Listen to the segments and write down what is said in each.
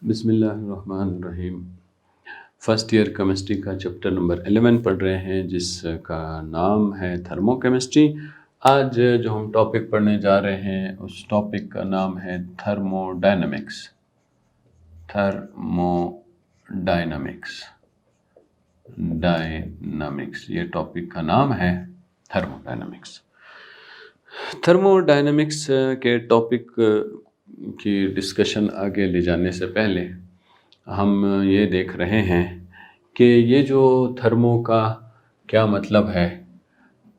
बिस्मिल्लाहिर्रहमानिर्रहीम। First year chemistry का chapter number 11 पढ़ रहे हैं जिसका नाम है थर्मोकेमिस्ट्री। आज जो हम टॉपिक पढ़ने जा रहे हैं उस टॉपिक का नाम है थर्मोडायनामिक्स। थर्मोडायनामिक्स डायनामिक्स ये टॉपिक का नाम है थर्मोडायनामिक्स। थर्मोडायनामिक्स के टॉपिक की डिस्कशन आगे ले जाने से पहले हम ये देख रहे हैं कि ये जो थर्मो का क्या मतलब है।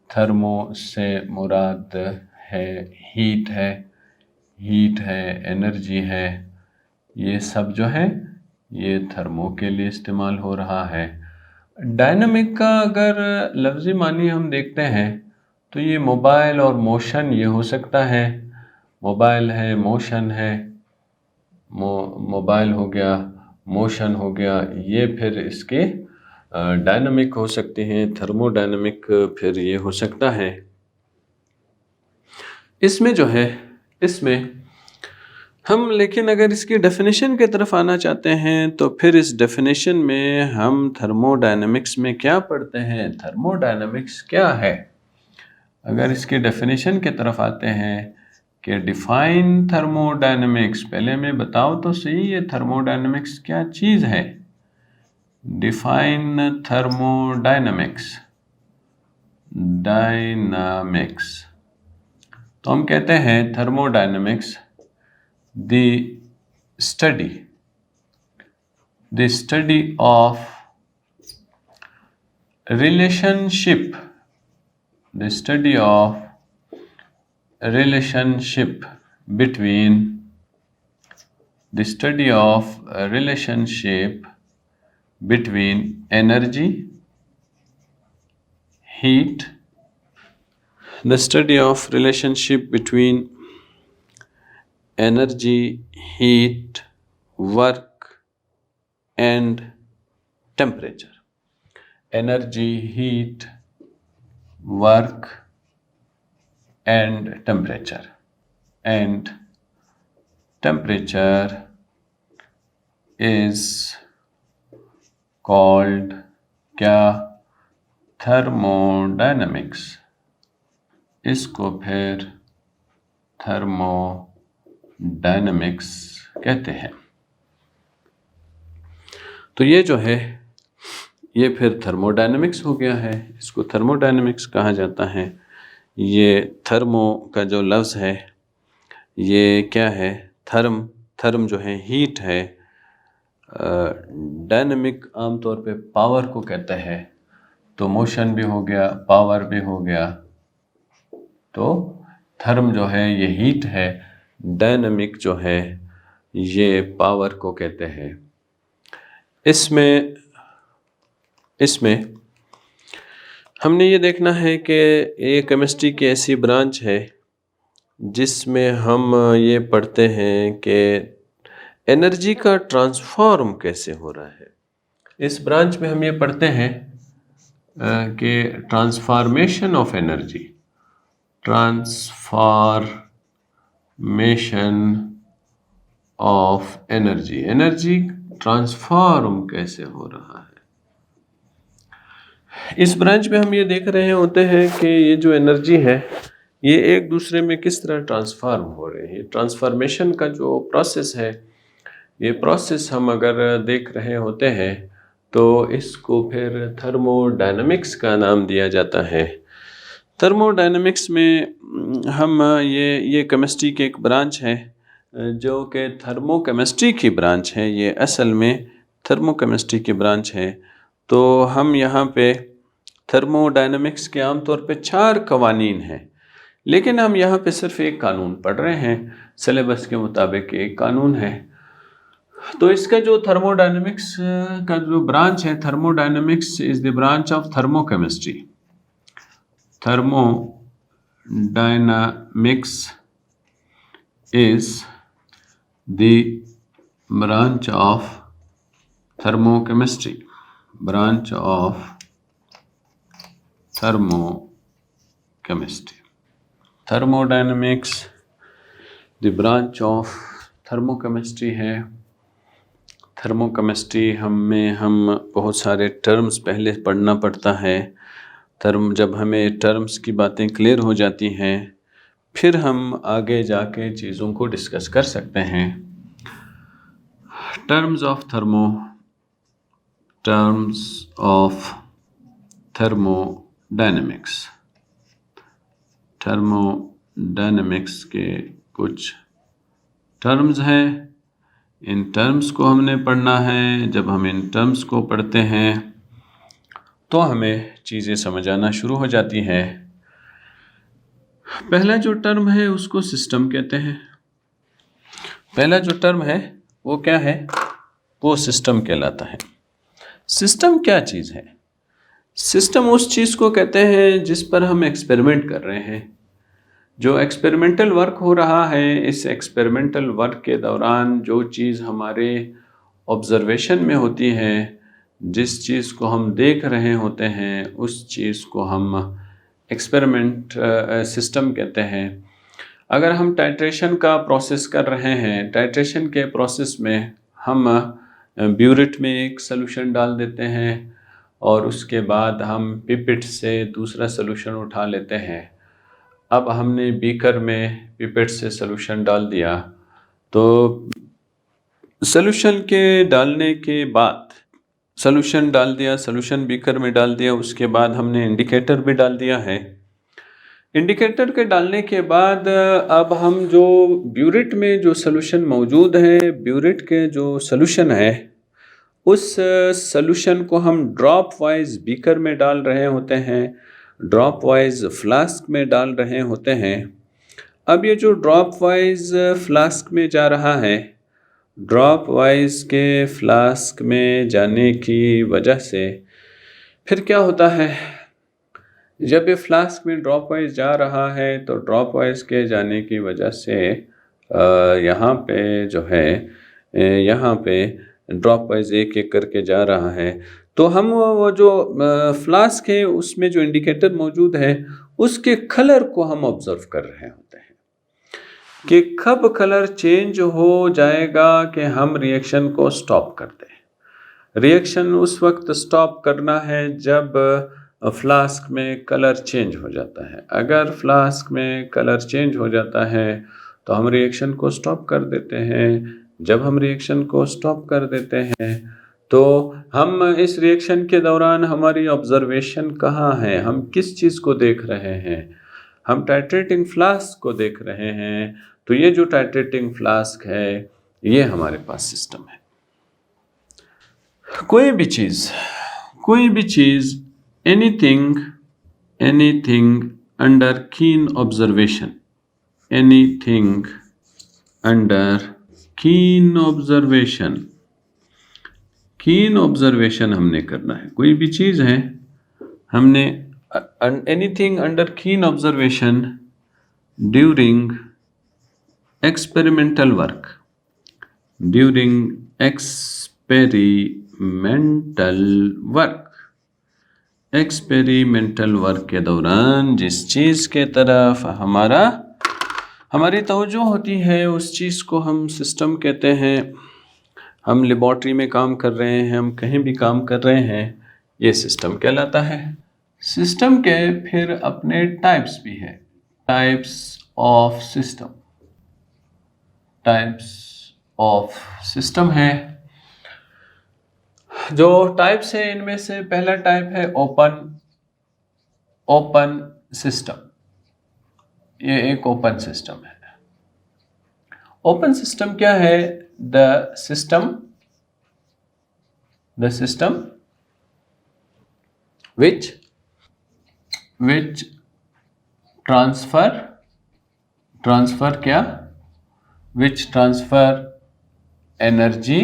थर्मो से मुराद है हीट है, एनर्जी है। ये सब जो है ये थर्मो के लिए इस्तेमाल हो रहा है। डायनामिक का अगर लफ्ज़ी मानी हम देखते हैं तो ये मोबाइल और मोशन ये हो सकता है। मोबाइल है, मोशन है, मोबाइल हो गया, मोशन हो गया, ये फिर इसके डायनामिक हो सकते हैं। थर्मोडायनामिक फिर ये हो सकता है। इसमें जो है इसमें हम लेकिन अगर इसकी डेफिनेशन की तरफ आना चाहते हैं तो फिर इस डेफिनेशन में हम थर्मोडायनामिक्स में क्या पढ़ते हैं, थर्मोडायनामिक्स क्या है। अगर इसकी डेफिनेशन की तरफ आते हैं कि डिफाइन थर्मोडायनामिक्स, पहले मैं बताओ तो सही ये थर्मोडायनामिक्स क्या चीज़ है। डिफाइन थर्मोडायनामिक्स, डायनामिक्स तो हम कहते हैं thermodynamics the study of relationship, the study of relationship between energy, heat, the study of relationship between energy, heat, work and temperature. Energy, heat, work and temperature. And temperature is called क्या, thermodynamics. इसको फिर thermodynamics कहते हैं। तो ये जो है ये फिर थर्मोडायनामिक्स हो गया है, इसको थर्मोडायनामिक्स कहा जाता है। ये थर्मो का जो लफ्ज़ है ये क्या है, थर्म जो है हीट है। डायनामिक आमतौर पे पावर को कहते हैं, तो मोशन भी हो गया, पावर भी हो गया, तो थर्म जो है ये हीट है, डायनामिक जो है ये पावर को कहते हैं। इसमें हमने ये देखना है कि ये केमिस्ट्री की ऐसी ब्रांच है जिसमें हम ये पढ़ते हैं कि एनर्जी का ट्रांसफॉर्म कैसे हो रहा है। इस ब्रांच में हम ये पढ़ते हैं कि transformation of energy, energy transform कैसे हो रहा है। इस ब्रांच में हम ये देख रहे होते हैं कि ये जो एनर्जी है ये एक दूसरे में किस तरह ट्रांसफॉर्म हो रही है। ट्रांसफॉर्मेशन का जो प्रोसेस है, ये प्रोसेस हम अगर देख रहे होते हैं तो इसको फिर थर्मोडायनामिक्स का नाम दिया जाता है। थर्मोडायनामिक्स में हम ये केमिस्ट्री की एक ब्रांच है जो कि थर्मोकेमिस्ट्री की ब्रांच है। ये असल में थर्मोकेमिस्ट्री की ब्रांच है। तो हम यहाँ पे थर्मोडायनामिक्स के आमतौर पे 4 कवानीन हैं, लेकिन हम यहाँ पे सिर्फ एक कानून पढ़ रहे हैं। सिलेबस के मुताबिक एक कानून है। तो इसका जो थर्मोडायनामिक्स का जो ब्रांच है, thermodynamics is the branch of thermochemistry. Thermodynamics is the branch of thermochemistry, branch of thermochemistry. Thermodynamics the branch of thermochemistry है। थर्मोकेमिस्ट्री हम बहुत सारे टर्म्स पहले पढ़ना पड़ता है। जब हमें टर्म्स की बातें क्लियर हो जाती हैं, फिर हम आगे जाके चीज़ों को डिस्कस कर सकते हैं। टर्म्स ऑफ थर्मोडायनेमिक्स के कुछ टर्म्स हैं। इन टर्म्स को हमने पढ़ना है। जब हम इन टर्म्स को पढ़ते हैं तो हमें चीज़ें समझ आना शुरू हो जाती हैं। पहला जो टर्म है उसको सिस्टम कहते हैं। पहला जो टर्म है वो क्या है? वो सिस्टम कहलाता है। सिस्टम क्या चीज़ है? सिस्टम उस चीज़ को कहते हैं जिस पर हम एक्सपेरिमेंट कर रहे हैं। जो एक्सपेरिमेंटल वर्क हो रहा है, इस एक्सपेरिमेंटल वर्क के दौरान जो चीज़ हमारे ऑब्जर्वेशन में होती है, जिस चीज़ को हम देख रहे होते हैं, उस चीज़ को हम एक्सपेरिमेंट सिस्टम कहते हैं। अगर हम टाइट्रेशन का प्रोसेस कर रहे हैं, टाइट्रेशन के प्रोसेस में हम ब्यूरेट में एक सॉल्यूशन डाल देते हैं और उसके बाद हम पिपेट से दूसरा सॉल्यूशन उठा लेते हैं। अब हमने बीकर में पिपेट से सॉल्यूशन डाल दिया, तो सॉल्यूशन के डालने के बाद सॉल्यूशन डाल दिया, सॉल्यूशन बीकर में डाल दिया, उसके बाद हमने इंडिकेटर भी डाल दिया है। इंडिकेटर के डालने के बाद अब हम जो ब्यूरेट में जो सॉल्यूशन मौजूद है, ब्यूरेट के जो सॉल्यूशन है, उस सॉल्यूशन को हम ड्रॉप वाइज बीकर में डाल रहे होते हैं, ड्रॉप वाइज फ्लास्क में डाल रहे होते हैं। अब ये जो ड्रॉप वाइज फ्लास्क में जा रहा है, ड्रॉप वाइज के फ्लास्क में जाने की वजह से फिर क्या होता है? जब ये फ्लास्क में ड्रॉप वाइज जा रहा है तो ड्रॉप वाइज के जाने की वजह से यहाँ पे जो है, यहाँ पे ड्रॉप वाइज एक एक करके जा रहा है। तो हम वो जो फ्लास्क है उसमें जो इंडिकेटर मौजूद है उसके कलर को हम ऑब्जर्व कर रहे होते हैं कि कब कलर चेंज हो जाएगा कि हम रिएक्शन को स्टॉप कर दें। रिएक्शन उस वक्त स्टॉप करना है जब फ्लास्क में कलर चेंज हो जाता है। अगर फ्लास्क में कलर चेंज हो जाता है तो हम रिएक्शन को स्टॉप कर देते हैं। जब हम रिएक्शन को स्टॉप कर देते हैं तो हम इस रिएक्शन के दौरान हमारी ऑब्जर्वेशन कहाँ है, हम किस चीज़ को देख रहे हैं? हम टाइट्रेटिंग फ्लास्क को देख रहे हैं। तो ये जो टाइट्रेटिंग फ्लास्क है, ये हमारे पास सिस्टम है। कोई भी चीज़ anything under keen observation, anything under keen observation हमने करना है। कोई भी चीज़ है, हमने anything under keen observation during experimental work, experimental work के दौरान जिस चीज़ के तरफ हमारी तवज्जो होती है, उस चीज़ को हम सिस्टम कहते हैं। हम लेबॉर्ट्री में काम कर रहे हैं, हम कहीं भी काम कर रहे हैं, ये सिस्टम कहलाता है। सिस्टम के फिर अपने टाइप्स भी हैं। टाइप्स ऑफ सिस्टम है। जो टाइप्स है इनमें से पहला टाइप है ओपन सिस्टम। ये एक ओपन सिस्टम है। ओपन सिस्टम क्या है? The system which transfer energy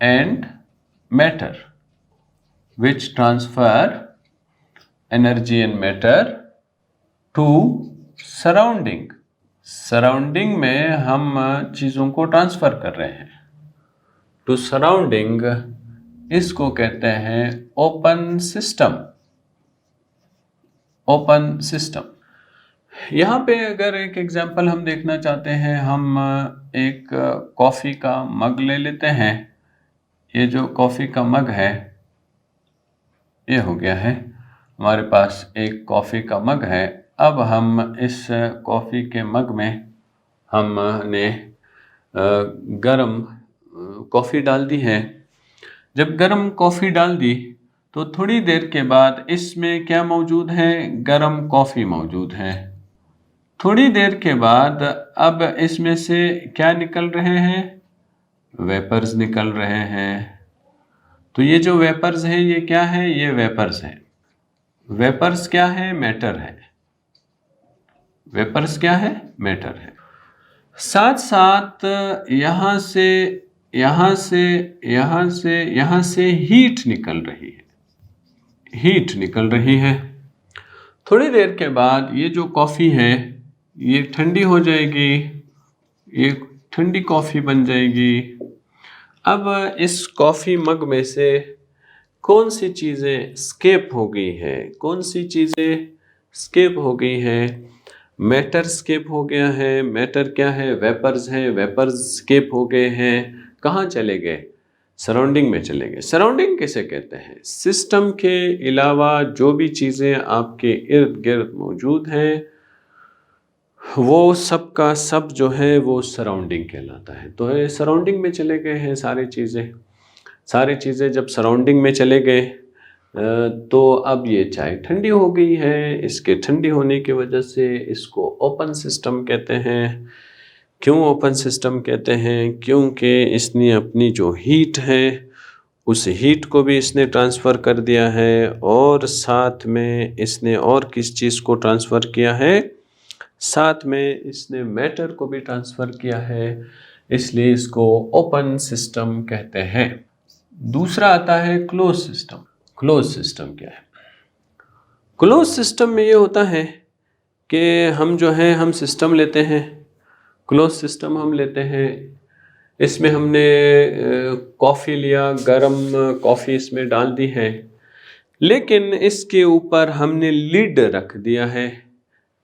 and matter, to surrounding में हम चीज़ों को ट्रांसफ़र कर रहे हैं टू सराउंडिंग। इसको कहते हैं ओपन सिस्टम। यहाँ पे अगर एक एग्जांपल हम देखना चाहते हैं, हम एक कॉफ़ी का मग ले लेते हैं। ये जो कॉफ़ी का मग है, ये हो गया है हमारे पास एक कॉफ़ी का मग है। अब हम इस कॉफ़ी के मग में हमने गरम कॉफ़ी डाल दी है। जब गरम कॉफ़ी डाल दी तो थोड़ी देर के बाद इसमें क्या मौजूद है? गरम कॉफ़ी मौजूद है। थोड़ी देर के बाद अब इसमें से क्या निकल रहे हैं? वेपर्स निकल रहे हैं। तो ये जो वेपर्स हैं ये क्या है? ये वेपर्स हैं। वेपर्स क्या है? मैटर है। वेपर्स क्या है? मैटर है। साथ साथ यहाँ से यहाँ से यहाँ से हीट निकल रही है। हीट निकल रही है। थोड़ी देर के बाद ये जो कॉफ़ी है ये ठंडी हो जाएगी। ये ठंडी कॉफ़ी बन जाएगी। अब इस कॉफ़ी मग में से कौन सी चीज़ें स्केप हो गई हैं? कौन सी चीज़ें स्केप हो गई हैं? मैटर स्केप हो गया है। मैटर क्या है? वेपर्स हैं। वेपर्स स्केप हो गए हैं। कहाँ चले गए? सराउंडिंग में चले गए। सराउंडिंग किसे कहते हैं? सिस्टम के अलावा जो भी चीज़ें आपके इर्द गिर्द मौजूद हैं वो सब का सब जो है वो सराउंडिंग कहलाता है। तो ये सराउंडिंग में चले गए हैं सारी चीज़ें जब सराउंडिंग में चले गए तो अब ये चाय ठंडी हो गई है। इसके ठंडी होने की वजह से इसको ओपन सिस्टम कहते हैं। क्यों ओपन सिस्टम कहते हैं? क्योंकि इसने अपनी जो हीट है उस हीट को भी इसने ट्रांसफ़र कर दिया है और साथ में इसने और किस चीज़ को ट्रांसफ़र किया है? साथ में इसने मैटर को भी ट्रांसफ़र किया है, इसलिए इसको ओपन सिस्टम कहते हैं। दूसरा आता है क्लोज सिस्टम। क्लोज सिस्टम क्या है? क्लोज सिस्टम में ये होता है कि हम जो है हम सिस्टम लेते हैं। क्लोज सिस्टम हम लेते हैं। इसमें हमने कॉफ़ी लिया, गरम कॉफ़ी इसमें डाल दी है, लेकिन इसके ऊपर हमने लिड रख दिया है।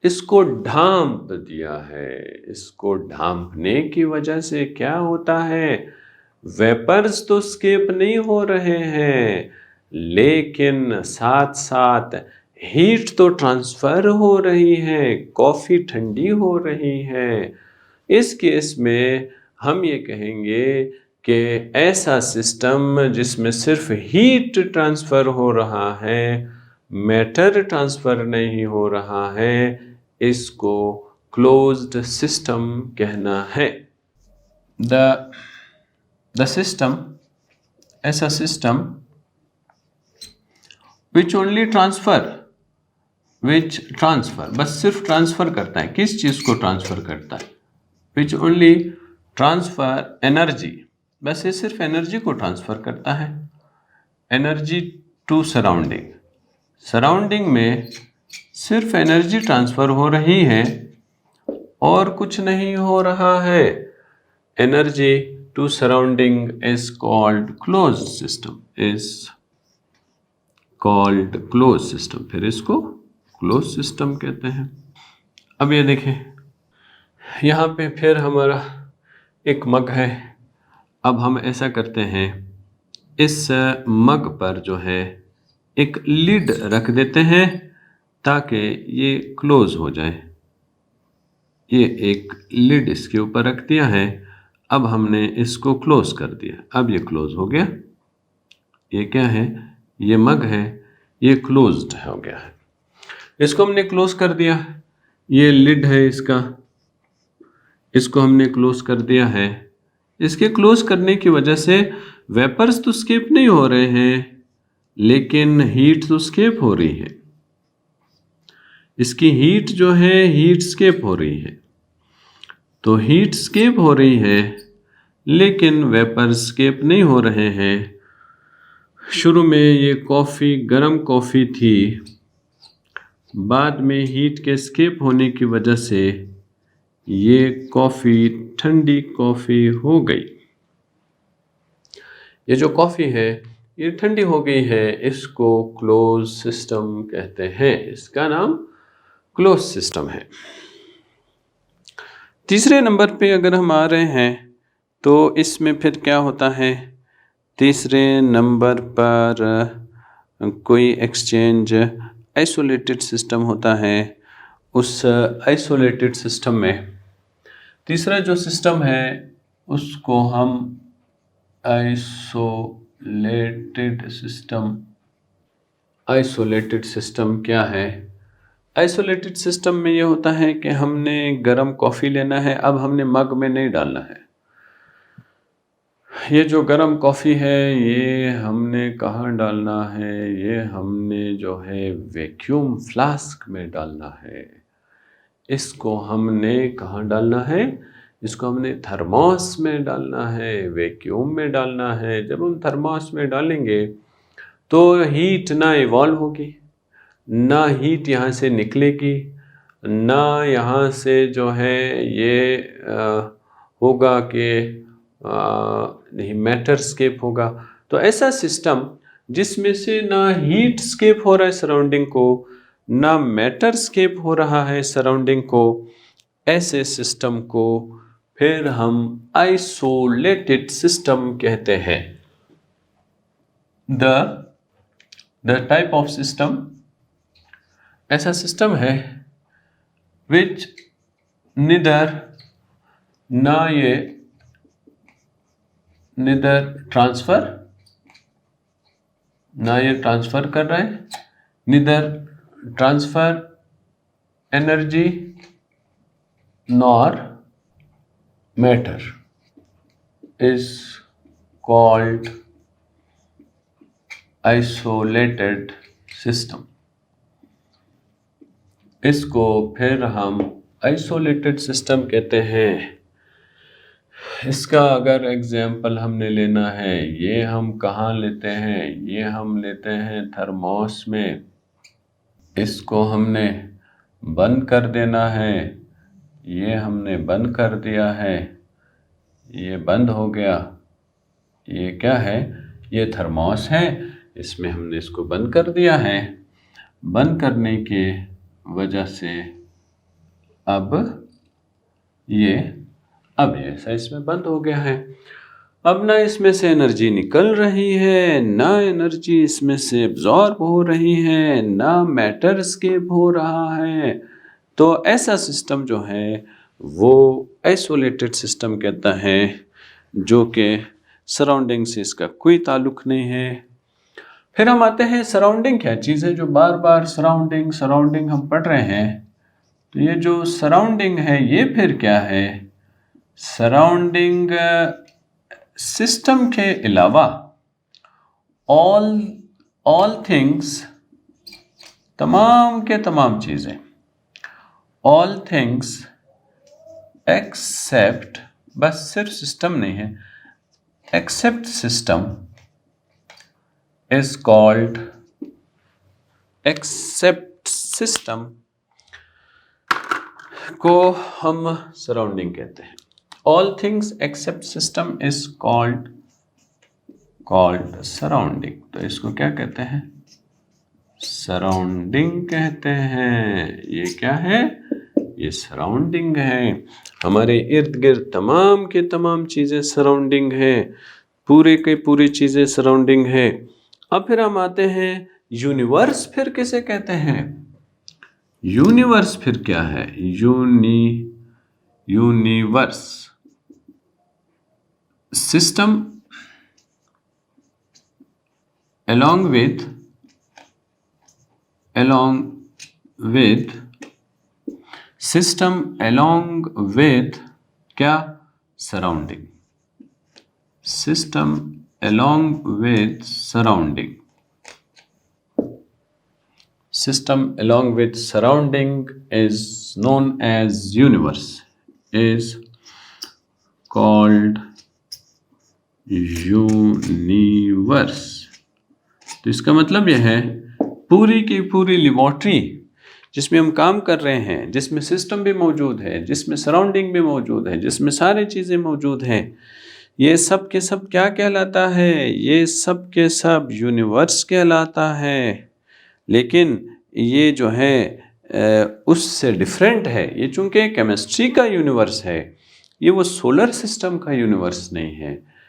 इसको ढांप दिया है। इसको ढांपने की वजह से क्या होता है? वेपर्स तो स्केप नहीं हो रहे हैं, लेकिन साथ साथ हीट तो ट्रांसफर हो रही है। कॉफ़ी ठंडी हो रही है। इस केस में हम ये कहेंगे कि ऐसा सिस्टम जिसमें सिर्फ हीट ट्रांसफ़र हो रहा है, मैटर ट्रांसफ़र नहीं हो रहा है, इसको क्लोज्ड सिस्टम कहना है। द सिस्टम, ऐसा सिस्टम विच ओनली ट्रांसफ़र, बस सिर्फ ट्रांसफ़र करता है। किस चीज़ को ट्रांसफ़र करता है? विच ओनली ट्रांसफ़र एनर्जी, बस ये सिर्फ एनर्जी को ट्रांसफ़र करता है। एनर्जी टू सराउंडिंग, सराउंडिंग में सिर्फ एनर्जी ट्रांसफ़र हो रही है और कुछ नहीं हो रहा है। Energy to surrounding is called close system, फिर इसको क्लोज सिस्टम कहते हैं। अब ये देखें, यहाँ पे फिर हमारा एक मग है। अब हम ऐसा करते हैं, इस मग पर जो है एक लिड रख देते हैं ताकि ये क्लोज हो जाए। ये एक लिड इसके ऊपर रख दिया है। अब हमने इसको क्लोज कर दिया। अब ये क्लोज हो गया। ये क्या है? ये मग है, ये क्लोज्ड हो गया है। इसको हमने क्लोज कर दिया। ये लिड है इसका, इसको हमने क्लोज कर दिया है। इसके क्लोज करने की वजह से वेपर्स तो स्केप नहीं हो रहे हैं, लेकिन हीट तो स्केप हो रही है। इसकी हीट जो है हीट स्केप हो रही है। तो हीट स्केप हो रही है, लेकिन वेपर स्केप नहीं हो रहे हैं। शुरू में ये कॉफ़ी गर्म कॉफ़ी थी, बाद में हीट के स्केप होने की वजह से ये कॉफ़ी ठंडी कॉफ़ी हो गई। ये जो कॉफ़ी है ये ठंडी हो गई है, इसको क्लोज सिस्टम कहते हैं। इसका नाम क्लोज सिस्टम है। तीसरे नंबर पे अगर हम आ रहे हैं तो इसमें फिर क्या होता है, तीसरे नंबर पर कोई एक्सचेंज आइसोलेटेड सिस्टम होता है। उस आइसोलेटेड सिस्टम में तीसरा जो सिस्टम है उसको हम आइसोलेटेड सिस्टम क्या है? आइसोलेटेड सिस्टम में ये होता है कि हमने गर्म कॉफ़ी लेना है, अब हमने मग में नहीं डालना है। ये जो गर्म कॉफ़ी है ये हमने कहाँ डालना है? ये हमने जो है वैक्यूम फ्लास्क में डालना है। इसको हमने कहाँ डालना है? इसको हमने थर्मोस में डालना है, वैक्यूम में डालना है। जब हम थर्मोस में डालेंगे तो हीट ना इवॉल्व होगी, ना हीट यहाँ से निकलेगी, ना यहाँ से जो है ये होगा कि नहीं मैटर स्केप होगा। तो ऐसा सिस्टम जिसमें से ना हीट स्केप हो रहा है सराउंडिंग को, ना मैटर स्केप हो रहा है सराउंडिंग को, ऐसे सिस्टम को फिर हम आइसोलेटेड सिस्टम कहते हैं। द टाइप ऑफ सिस्टम, ऐसा सिस्टम है विच निदर ट्रांसफर, ना ये ट्रांसफर कर रहा है, neither transfer energy nor matter, is called isolated system. इसको फिर हम आइसोलेटेड सिस्टम कहते हैं। इसका अगर एग्जाम्पल हमने लेना है, ये हम कहाँ लेते हैं? ये हम लेते हैं थर्मोस में। इसको हमने बंद कर देना है, ये हमने बंद कर दिया है, ये बंद हो गया। ये क्या है? ये थर्मोस है, इसमें हमने इसको बंद कर दिया है। बंद करने के वजह से अब ये ऐसा इसमें बंद हो गया है। अब ना इसमें से एनर्जी निकल रही है, ना एनर्जी इसमें से एब्जॉर्ब हो रही है, ना मैटर स्केप हो रहा है। तो ऐसा सिस्टम जो है वो आइसोलेटेड सिस्टम कहता है, जो कि सराउंडिंग से इसका कोई ताल्लुक नहीं है। फिर हम आते हैं सराउंडिंग क्या चीज़ है, जो बार बार सराउंडिंग हम पढ़ रहे हैं। तो ये जो सराउंडिंग है ये फिर क्या है? सराउंडिंग सिस्टम के अलावा ऑल थिंग्स, तमाम के तमाम चीज़ें, ऑल थिंग्स एक्सेप्ट, बस सिर्फ सिस्टम नहीं है, except system is called, except system को हम सराउंडिंग कहते हैं। All things except system is called surrounding। तो इसको क्या कहते हैं? सराउंडिंग कहते हैं। ये क्या है? ये सराउंडिंग है। हमारे इर्द गिर्द तमाम के तमाम चीज़ें सराउंडिंग है, पूरे के पूरी चीज़ें सराउंडिंग है। अब फिर हम आते हैं यूनिवर्स। फिर किसे कहते हैं? यूनिवर्स फिर क्या है? Universe system along with system along with क्या? surrounding, system along with surrounding, system along with surrounding is known as universe, is called universe. तो इसका मतलब यह है पूरी की पूरी लेबॉर्ट्री जिसमें हम काम कर रहे हैं, जिसमें सिस्टम भी मौजूद है, जिसमें सराउंडिंग भी मौजूद है, जिसमें सारी चीज़ें मौजूद हैं, ये सब के सब क्या कहलाता है? ये सब के सब यूनिवर्स कहलाता है। लेकिन ये जो है उससे डिफरेंट है। ये चूँकि केमिस्ट्री का यूनिवर्स है, ये वो सोलर सिस्टम का यूनिवर्स नहीं है।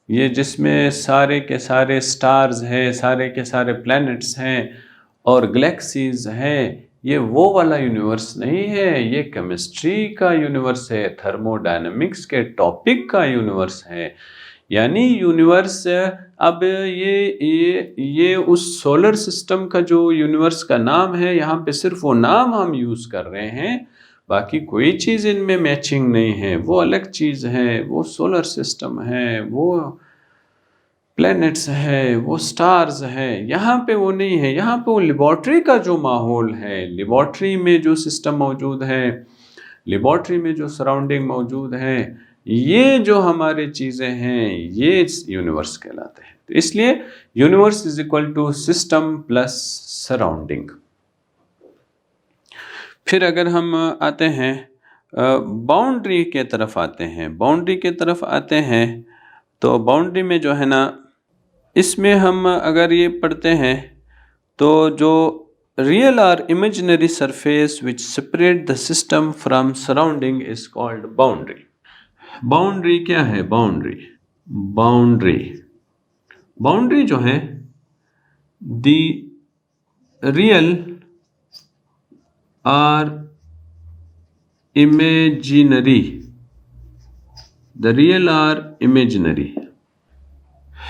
ये जिसमें सारे के सारे स्टार्स हैं, सारे के सारे प्लैनेट्स हैं और गैलेक्सीज हैं, ये वो वाला यूनिवर्स नहीं है। ये केमिस्ट्री का यूनिवर्स है, थर्मोडायनेमिक्स के टॉपिक का यूनिवर्स है। यानी यूनिवर्स अब ये उस सोलर सिस्टम का जो यूनिवर्स का नाम है, यहाँ पे सिर्फ वो नाम हम यूज़ कर रहे हैं, बाकी कोई चीज़ इनमें मैचिंग नहीं है। वो अलग चीज़ है, वो सोलर सिस्टम है, वो प्लैनेट्स है, वो स्टार्स है। यहाँ पे वो नहीं है। यहाँ पे वो लेबॉर्ट्री का जो माहौल है, लेबॉर्ट्री में जो सिस्टम मौजूद है, लेबॉर्ट्री में जो सराउंडिंग मौजूद है, ये जो हमारे चीज़ें हैं, ये यूनिवर्स कहलाते हैं। तो इसलिए universe is equal to system plus surrounding. फिर अगर हम आते हैं बाउंड्री के तरफ आते हैं, बाउंड्री के तरफ आते हैं तो बाउंड्री में जो है ना, इसमें हम अगर ये पढ़ते हैं तो जो रियल और imaginary surface which separate the system from surrounding is called boundary. Boundary क्या है? बाउंड्री जो है, द रियल और इमेजिनरी, द रियल और इमेजिनरी,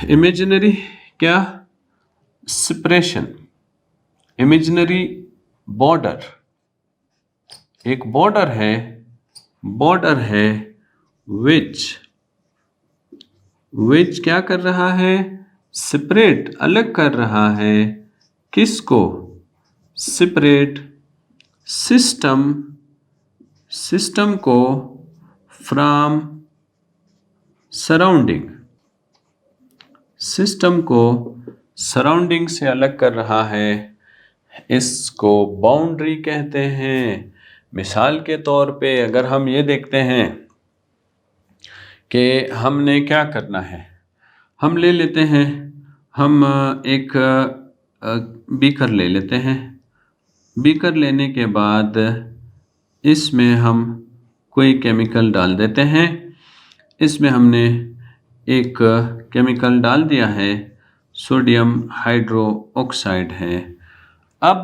इमेजिनरी क्या? सेपरेशन। इमेजिनरी बॉर्डर, एक बॉर्डर है विच क्या कर रहा है? सेपरेट, अलग कर रहा है। किसको? सेपरेट सिस्टम को फ्रॉम सराउंडिंग, सिस्टम को सराउंडिंग से अलग कर रहा है। इसको बाउंड्री कहते हैं। मिसाल के तौर पे अगर हम ये देखते हैं कि हमने क्या करना है, हम ले लेते हैं, हम एक बीकर ले लेते हैं। बीकर लेने के बाद इसमें हम कोई केमिकल डाल देते हैं। इसमें हमने एक केमिकल डाल दिया है, सोडियम हाइड्रो ऑक्साइड है। अब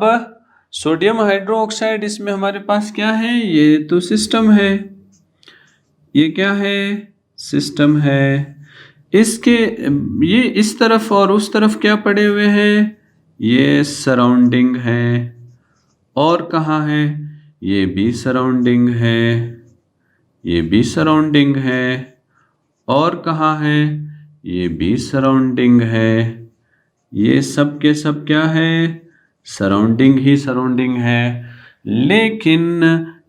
सोडियम हाइड्रो ऑक्साइड, इसमें हमारे पास क्या है? ये तो सिस्टम है। ये क्या है? सिस्टम है। इसके ये इस तरफ और उस तरफ क्या पड़े हुए हैं? ये सराउंडिंग है। और कहाँ है? ये भी सराउंडिंग है, ये भी सराउंडिंग है। और कहाँ है? ये भी सराउंडिंग है। ये सब के सब क्या है? सराउंडिंग ही सराउंडिंग है। लेकिन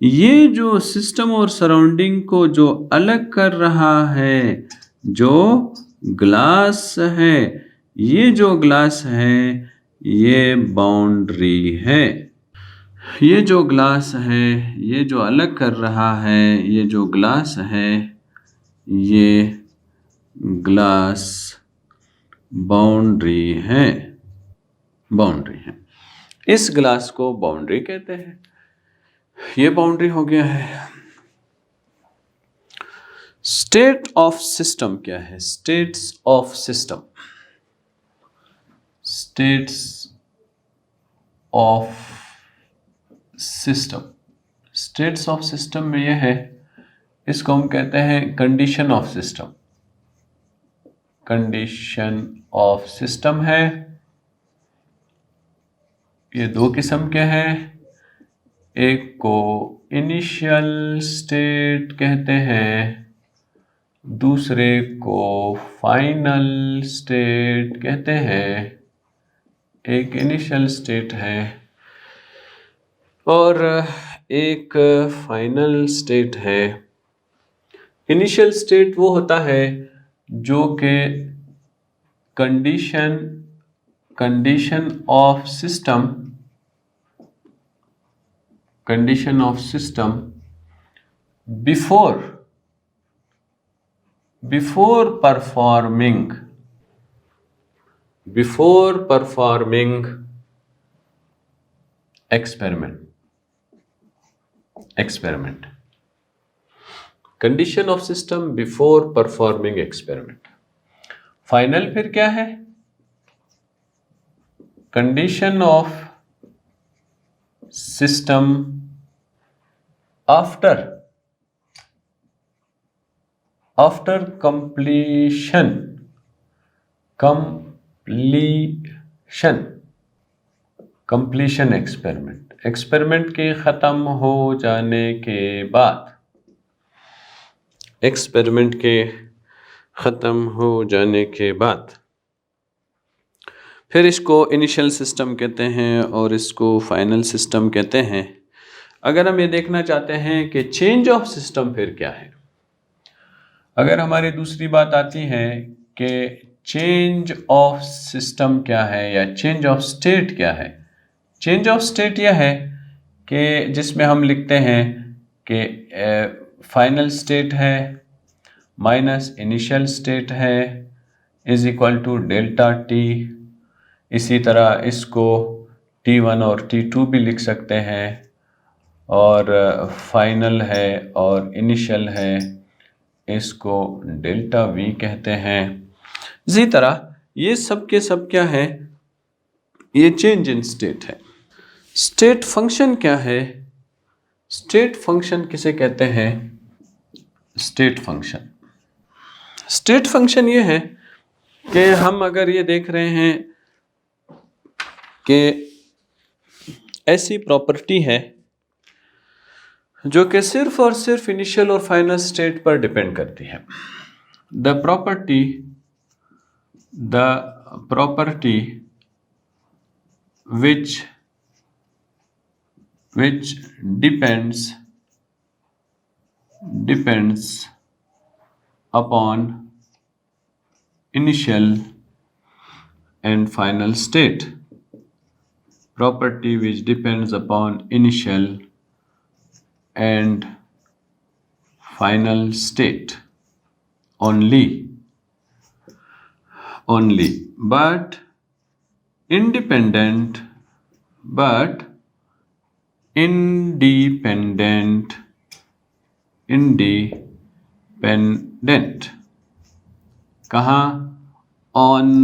ये जो सिस्टम और सराउंडिंग को जो अलग कर रहा है, जो ग्लास है, ये जो ग्लास है, ये बाउंड्री है। ये जो ग्लास है, ये जो अलग कर रहा है, ये जो ग्लास है, ये ग्लास बाउंड्री है, बाउंड्री है। इस ग्लास को बाउंड्री कहते हैं। ये बाउंड्री हो गया है। स्टेट ऑफ सिस्टम क्या है? States of system, states of system, states of system में यह है, इसको हम कहते हैं condition of system. Condition of system है। ये दो किस्म के हैं। एक को इनिशियल स्टेट कहते हैं, दूसरे को फाइनल स्टेट कहते हैं। एक इनिशियल स्टेट है और एक फाइनल स्टेट है। इनिशियल स्टेट वो होता है जो कि condition of system before performing experiment. Experiment, condition of system before performing experiment. Final फिर क्या है? Condition of system after completion experiment के ख़त्म हो जाने के बाद, एक्सपेरिमेंट के ख़त्म हो जाने के बाद फिर इसको इनिशियल सिस्टम कहते हैं और इसको फाइनल सिस्टम कहते हैं। अगर हम ये देखना चाहते हैं कि चेंज ऑफ सिस्टम फिर क्या है, अगर हमारी दूसरी बात आती है कि चेंज ऑफ सिस्टम क्या है या चेंज ऑफ स्टेट क्या है। चेंज ऑफ स्टेट यह है कि जिसमें हम लिखते हैं कि फाइनल स्टेट है माइनस इनिशियल स्टेट है is equal to delta T. इसी तरह इसको T1 और T2 भी लिख सकते हैं, और फाइनल है और इनिशियल है इसको डेल्टा V कहते हैं। इसी तरह ये सब के सब क्या है, ये चेंज इन स्टेट है। स्टेट फंक्शन क्या है? स्टेट फंक्शन किसे कहते हैं? स्टेट फंक्शन ये है कि हम अगर ये देख रहे हैं कि ऐसी प्रॉपर्टी है जो कि सिर्फ और सिर्फ इनिशियल और फाइनल स्टेट पर डिपेंड करती है। The property which depends upon initial and final state. Property which depends upon initial and final state only, but independent कहाँ? On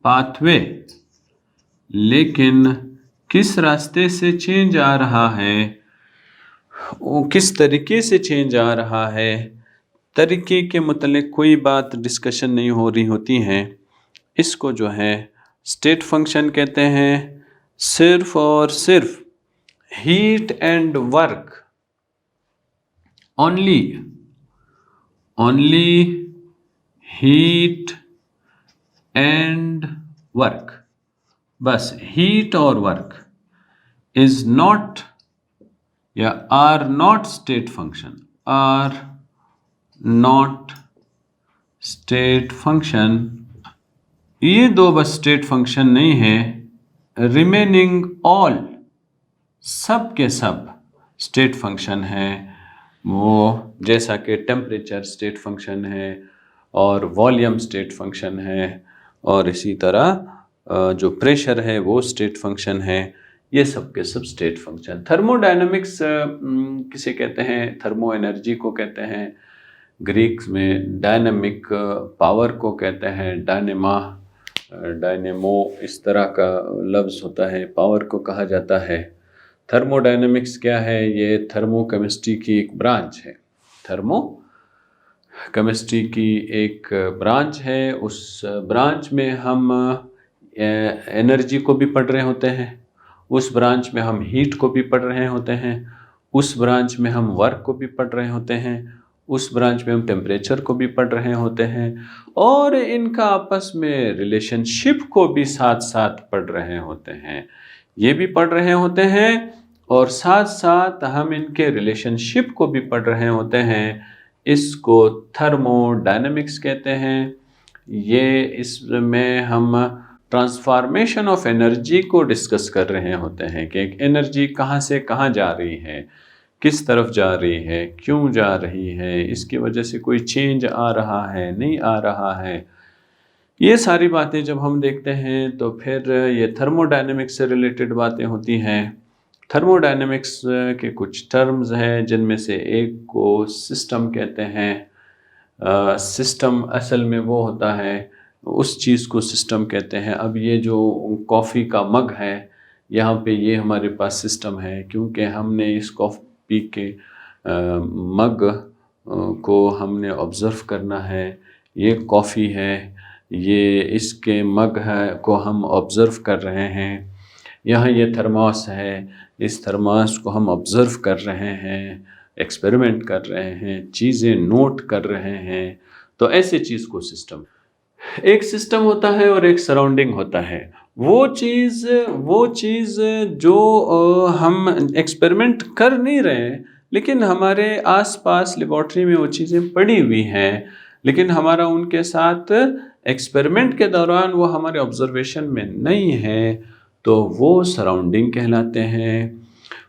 pathway. लेकिन किस रास्ते से चेंज आ रहा है, वो किस तरीके से चेंज आ रहा है, तरीके के मुतालिक कोई बात डिस्कशन नहीं हो रही होती है। इसको जो है स्टेट फंक्शन कहते हैं। सिर्फ और सिर्फ heat and work, only heat and work, बस हीट और वर्क इज नॉट या आर नॉट स्टेट फंक्शन, ये दो बस स्टेट फंक्शन नहीं है। रिमेनिंग ऑल, सब के सब स्टेट फंक्शन है। वो जैसा कि टेम्परेचर स्टेट फंक्शन है और वॉल्यूम स्टेट फंक्शन है, और इसी तरह जो प्रेशर है वो स्टेट फंक्शन है। ये सब के सब स्टेट फंक्शन। थर्मोडायनेमिक्स किसे कहते हैं? थर्मो एनर्जी को कहते हैं। ग्रीक में डायनेमिक पावर को कहते हैं डायनेमो, इस तरह का लफ्ज़ होता है, पावर को कहा जाता है। थर्मोडायनेमिक्स क्या है? ये थर्मोकेमिस्ट्री की एक ब्रांच है। थर्मोकेमिस्ट्री की एक ब्रांच है। उस ब्रांच में हम एनर्जी को भी पढ़ रहे होते हैं, उस ब्रांच में हम हीट को भी पढ़ रहे होते हैं, उस ब्रांच में हम वर्क को भी पढ़ रहे होते हैं, उस ब्रांच में हम टेम्परेचर को भी पढ़ रहे होते हैं, और इनका आपस में रिलेशनशिप को भी साथ साथ पढ़ रहे होते हैं। ये भी पढ़ रहे होते हैं और साथ साथ हम इनके रिलेशनशिप को भी पढ़ रहे होते हैं। इसको थर्मोडायनेमिक्स कहते हैं। ये इसमें हम ट्रांसफॉर्मेशन ऑफ एनर्जी को डिस्कस कर रहे होते हैं कि एक एनर्जी कहाँ से कहाँ जा रही है, किस तरफ जा रही है, क्यों जा रही है, इसकी वजह से कोई चेंज आ रहा है, नहीं आ रहा है। ये सारी बातें जब हम देखते हैं तो फिर ये थर्मोडायनेमिक्स से रिलेटेड बातें होती हैं। थर्मोडायनेमिक्स के कुछ टर्म्स हैं जिनमें से एक को सिस्टम कहते हैं। सिस्टम असल में वो होता है, उस चीज़ को सिस्टम कहते हैं। अब ये जो कॉफ़ी का मग है, यहाँ पे ये हमारे पास सिस्टम है, क्योंकि हमने इस कॉफ़ी के मग को हमने ऑब्ज़र्व करना है। ये कॉफ़ी है, ये इसके मग है को हम ऑब्ज़र्व कर रहे हैं। यहाँ ये थर्मोस है, इस थर्मोस को हम ऑब्ज़र्व कर रहे हैं, एक्सपेरिमेंट कर रहे हैं, चीज़ें नोट कर रहे हैं। तो ऐसे चीज़ को सिस्टम, एक सिस्टम होता है और एक सराउंडिंग होता है। वो चीज़ जो हम एक्सपेरिमेंट कर नहीं रहे हैं, लेकिन हमारे आसपास लेबॉर्ट्री में वो चीज़ें पड़ी हुई हैं, लेकिन हमारा उनके साथ एक्सपेरिमेंट के दौरान वो हमारे ऑब्जर्वेशन में नहीं है, तो वो सराउंडिंग कहलाते हैं।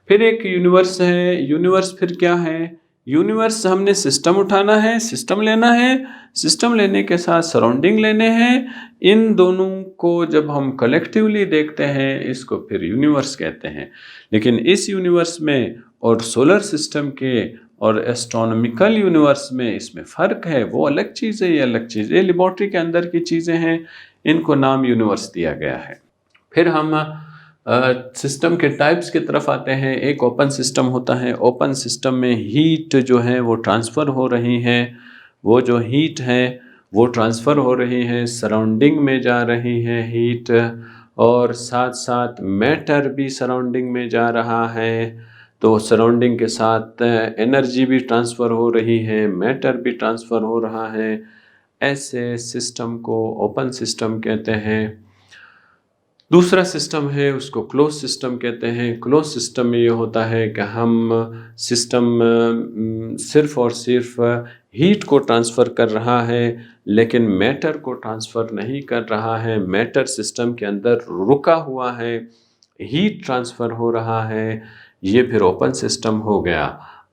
फिर एक यूनिवर्स है। यूनिवर्स फिर क्या है? यूनिवर्स हमने सिस्टम उठाना है, सिस्टम लेना है, सिस्टम लेने के साथ सराउंडिंग लेने हैं। इन दोनों को जब हम कलेक्टिवली देखते हैं, इसको फिर यूनिवर्स कहते हैं। लेकिन इस यूनिवर्स में और सोलर सिस्टम के और एस्ट्रोनॉमिकल यूनिवर्स में इसमें फ़र्क है। वो अलग चीज़ है, ये अलग चीज़ है। ये लेबॉर्ट्री के अंदर की चीज़ें हैं, इनको नाम यूनिवर्स दिया गया है। फिर हम सिस्टम के टाइप्स की तरफ आते हैं। एक ओपन सिस्टम होता है। ओपन सिस्टम में हीट जो है वो ट्रांसफ़र हो रही है। वो जो हीट है वो ट्रांसफ़र हो रही है, सराउंडिंग में जा रही है हीट, और साथ साथ मैटर भी सराउंडिंग में जा रहा है। तो सराउंडिंग के साथ एनर्जी भी ट्रांसफ़र हो रही है, मैटर भी ट्रांसफ़र हो रहा है। ऐसे सिस्टम को ओपन सिस्टम कहते हैं। दूसरा सिस्टम है, उसको क्लोज सिस्टम कहते हैं। क्लोज सिस्टम में ये होता है कि हम सिस्टम सिर्फ और सिर्फ हीट को ट्रांसफ़र कर रहा है, लेकिन मैटर को ट्रांसफ़र नहीं कर रहा है। मैटर सिस्टम के अंदर रुका हुआ है, हीट ट्रांसफ़र हो रहा है। ये फिर ओपन सिस्टम हो गया।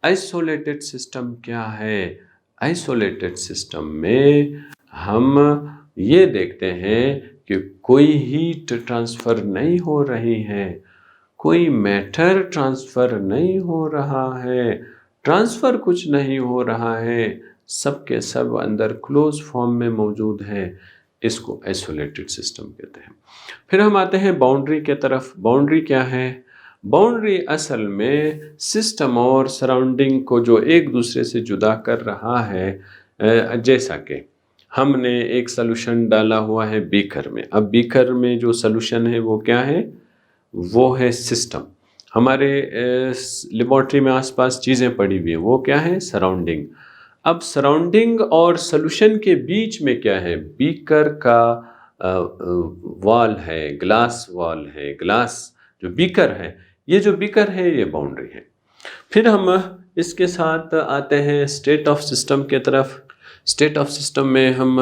आइसोलेटेड सिस्टम क्या है? आइसोलेटेड सिस्टम में हम ये देखते हैं कि कोई हीट ट्रांसफ़र नहीं हो रही है, कोई मैटर ट्रांसफ़र नहीं हो रहा है, ट्रांसफ़र कुछ नहीं हो रहा है, सब के सब अंदर क्लोज फॉर्म में मौजूद है। इसको आइसोलेटेड सिस्टम कहते हैं। फिर हम आते हैं बाउंड्री के तरफ। बाउंड्री क्या है? बाउंड्री असल में सिस्टम और सराउंडिंग को जो एक दूसरे से जुदा कर रहा है। जैसा कि हमने एक सॉल्यूशन डाला हुआ है बीकर में। अब बीकर में जो सॉल्यूशन है वो क्या है? वो है सिस्टम। हमारे लेबॉर्ट्री में आसपास चीज़ें पड़ी हुई हैं, वो क्या है? सराउंडिंग। अब सराउंडिंग और सॉल्यूशन के बीच में क्या है? बीकर का वॉल है, ग्लास वॉल है, ग्लास जो बीकर है, ये जो बीकर है ये बाउंड्री है। फिर हम इसके साथ आते हैं स्टेट ऑफ सिस्टम के तरफ। स्टेट ऑफ सिस्टम में हम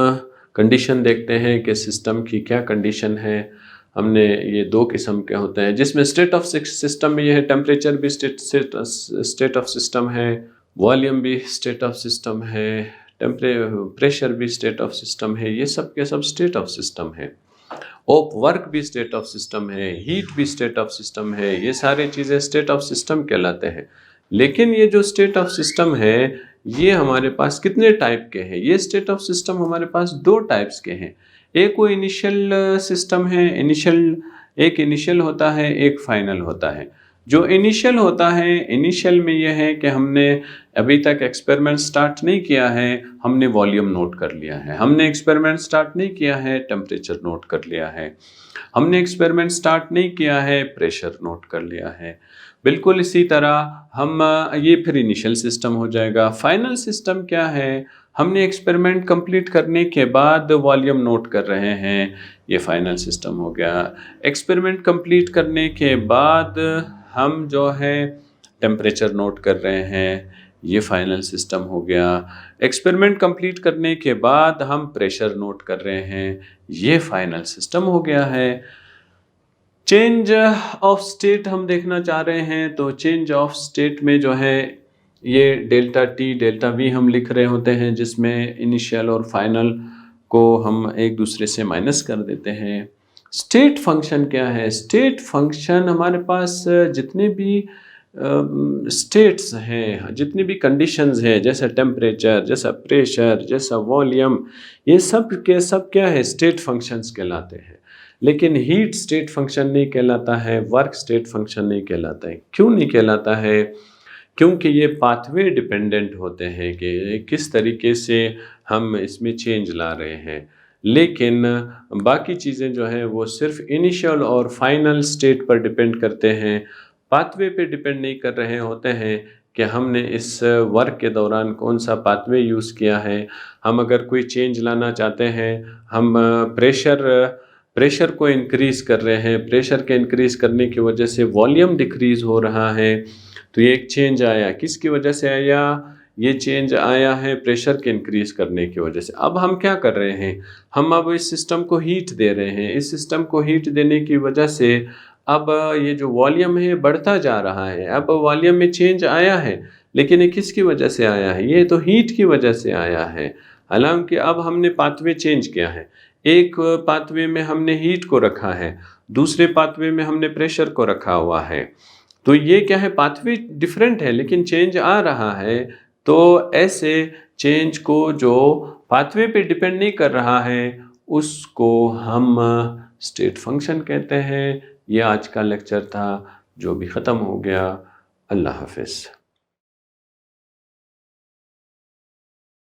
कंडीशन देखते हैं कि सिस्टम की क्या कंडीशन है। हमने ये दो किस्म के होते हैं, जिसमें स्टेट ऑफ सिस्टम में ये है, टेम्परेचर भी स्टेट ऑफ सिस्टम है, वॉल्यूम भी स्टेट ऑफ सिस्टम है, प्रेशर भी स्टेट ऑफ सिस्टम है। ये सब के सब स्टेट ऑफ सिस्टम है। ओप वर्क भी स्टेट ऑफ सिस्टम है, हीट भी स्टेट ऑफ सिस्टम है। ये सारी चीज़ें स्टेट ऑफ सिस्टम कहलाते हैं। लेकिन ये जो स्टेट ऑफ सिस्टम है, ये हमारे पास कितने टाइप के हैं? ये स्टेट ऑफ सिस्टम हमारे पास दो टाइप्स के हैं। एक वो इनिशियल सिस्टम है, एक इनिशियल होता है, एक फाइनल होता है। जो इनिशियल होता है, इनिशियल में यह है कि हमने अभी तक एक्सपेरिमेंट स्टार्ट नहीं किया है, हमने वॉल्यूम नोट कर लिया है। हमने एक्सपेरिमेंट स्टार्ट नहीं किया है, टेम्परेचर नोट कर लिया है। हमने एक्सपेरिमेंट स्टार्ट नहीं किया है, प्रेशर नोट कर लिया है। बिल्कुल इसी तरह हम ये फिर इनिशियल सिस्टम हो जाएगा। फाइनल सिस्टम क्या है? हमने एक्सपेरिमेंट कंप्लीट करने के बाद वॉल्यूम नोट कर रहे हैं, ये फाइनल सिस्टम हो गया। एक्सपेरिमेंट कंप्लीट करने के बाद हम जो है टेम्परेचर नोट कर रहे हैं, ये फाइनल सिस्टम हो गया। एक्सपेरिमेंट कंप्लीट करने के बाद हम प्रेशर नोट कर रहे हैं, ये फाइनल सिस्टम हो गया है। चेंज ऑफ स्टेट हम देखना चाह रहे हैं, तो चेंज ऑफ स्टेट में जो है ये डेल्टा टी डेल्टा वी हम लिख रहे होते हैं, जिसमें इनिशियल और फाइनल को हम एक दूसरे से माइनस कर देते हैं। स्टेट फंक्शन क्या है? स्टेट फंक्शन हमारे पास जितने भी स्टेट्स हैं, जितनी भी कंडीशंस हैं, जैसा टेम्परेचर, जैसा प्रेशर, जैसा वॉल्यूम, ये सब के सब क्या है? स्टेट फंक्शंस कहलाते हैं। लेकिन हीट स्टेट फंक्शन नहीं कहलाता है, वर्क स्टेट फंक्शन नहीं कहलाता है। क्यों नहीं कहलाता है? क्योंकि ये पाथवे डिपेंडेंट होते हैं कि किस तरीके से हम इसमें चेंज ला रहे हैं। लेकिन बाकी चीज़ें जो हैं वो सिर्फ इनिशियल और फाइनल स्टेट पर डिपेंड करते हैं, पाथवे पे डिपेंड नहीं कर रहे होते हैं कि हमने इस वर्क के दौरान कौन सा पाथवे यूज़ किया है। हम अगर कोई चेंज लाना चाहते हैं, हम प्रेशर को इंक्रीज़ कर रहे हैं, प्रेशर के इंक्रीज़ करने की वजह से वॉल्यूम डिक्रीज़ हो रहा है, तो ये एक चेंज आया। किसकी वजह से आया? ये चेंज आया है प्रेशर के इंक्रीज़ करने की वजह से। अब हम क्या कर रहे हैं? हम अब इस सिस्टम को हीट दे रहे हैं। इस सिस्टम को हीट देने की वजह से अब ये जो वॉल्यूम है बढ़ता जा रहा है। अब वॉल्यूम में चेंज आया है, लेकिन ये किसकी वजह से आया है? ये तो हीट की वजह से आया है। हालाँकि अब हमने पाथवे चेंज किया है। एक पाथवे में हमने हीट को रखा है, दूसरे पाथवे में हमने प्रेशर को रखा हुआ है। तो ये क्या है? पाथवे डिफरेंट है लेकिन चेंज आ रहा है। तो ऐसे चेंज को जो पाथवे पे डिपेंड नहीं कर रहा है, उसको हम स्टेट फंक्शन कहते हैं। ये आज का लेक्चर था जो भी ख़त्म हो गया। अल्लाह हाफ़िज़।